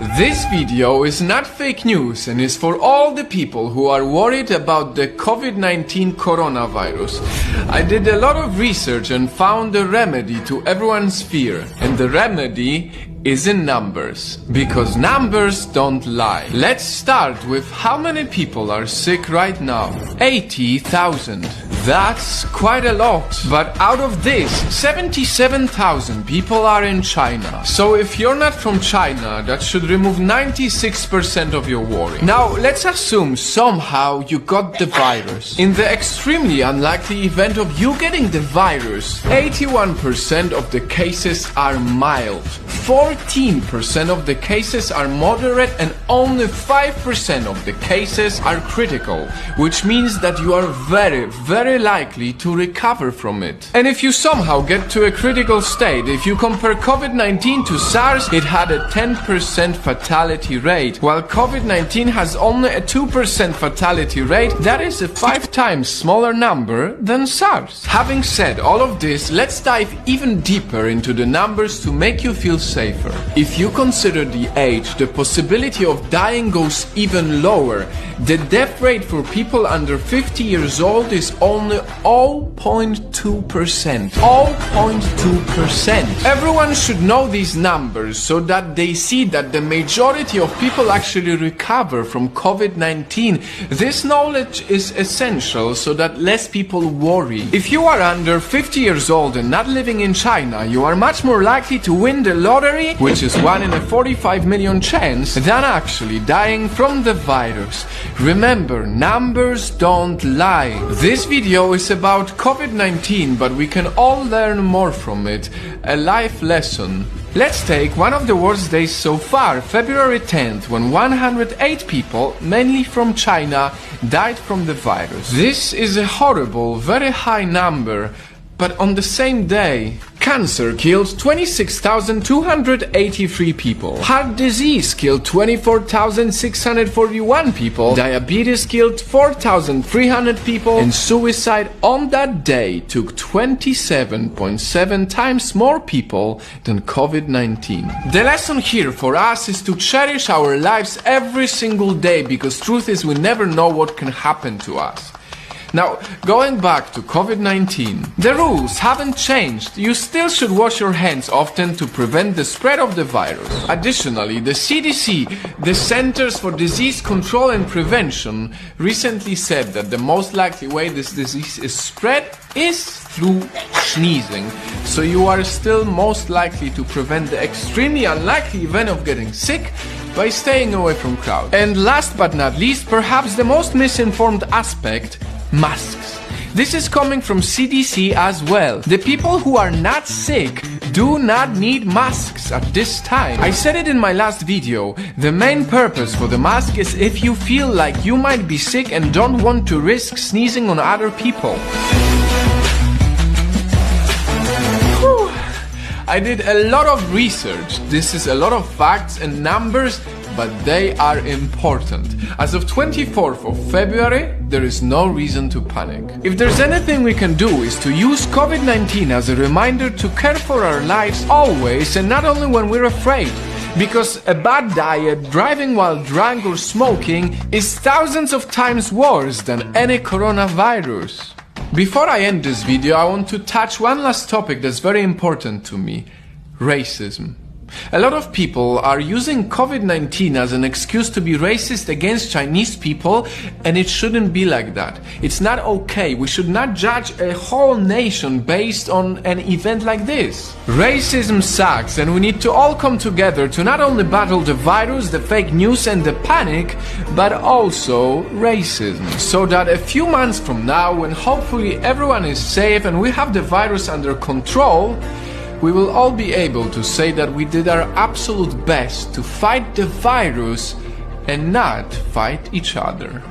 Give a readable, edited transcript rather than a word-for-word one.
This video is not fake news and is for all the people who are worried about the COVID-19 coronavirus. I did a lot of research and found a remedy to everyone's fear. And the remedy is in numbers. Because numbers don't lie. Let's start with how many people are sick right now. 80,000. That's quite a lot. But out of this, 77,000 people are in China. So if you're not from China, that should remove 96% of your worry. Now, let's assume somehow you got the virus. In the extremely unlikely event of you getting the virus, 81% of the cases are mild. 14% of the cases are moderate and only 5% of the cases are critical, which means that you are very likely to recover from it. And if you somehow get to a critical state, if you compare COVID-19 to SARS, it had a 10% fatality rate, while COVID-19 has only a 2% fatality rate. That is a 5 times smaller number than SARS. Having said all of this, let's dive even deeper into the numbers to make you feel safer. If you consider the age, the possibility of dying goes even lower. The death rate for people under 50 years old is only 0.2%. 0.2%. Everyone should know these numbers so that they see that the majority of people actually recover from COVID-19. This knowledge is essential so that less people worry. If you are under 50 years old and not living in China, you are much more likely to win the lottery, which is 1 in a 45 million chance, than actually dying from the virus. Remember, numbers don't lie. This video is about COVID-19, but we can all learn more from it. A life lesson. Let's take one of the worst days so far, February 10th, when 108 people, mainly from China, died from the virus. This is a horrible, very high number, but on the same day, cancer killed 26,283 people. Heart disease killed 24,641 people. Diabetes killed 4,300 people. And suicide on that day took 27.7 times more people than COVID-19. The lesson here for us is to cherish our lives every single day, because truth is we never know what can happen to us. Now, going back to COVID-19, the rules haven't changed. You still should wash your hands often to prevent the spread of the virus. Additionally, the CDC, the Centers for Disease Control and Prevention, recently said that the most likely way this disease is spread is through sneezing. So you are still most likely to prevent the extremely unlikely event of getting sick by staying away from crowds. And last but not least, perhaps the most misinformed aspect, masks. This is coming from CDC as well. The people who are not sick do not need masks at this time. I said it in my last video. The main purpose for the mask is if you feel like you might be sick and don't want to risk sneezing on other people. Whew. I did a lot of research. This is a lot of facts and numbers, but they are important. As of 24th of February, there is no reason to panic. If there's anything we can do is to use COVID-19 as a reminder to care for our lives always, and not only when we're afraid. Because a bad diet, driving while drunk or smoking is thousands of times worse than any coronavirus. Before I end this video, I want to touch one last topic that's very important to me: racism. A lot of people are using COVID-19 as an excuse to be racist against Chinese people, and it shouldn't be like that. It's not okay. We should not judge a whole nation based on an event like this. Racism sucks, and we need to all come together to not only battle the virus, the fake news and the panic, but also racism. So that a few months from now, when hopefully everyone is safe and we have the virus under control, we will all be able to say that we did our absolute best to fight the virus and not fight each other.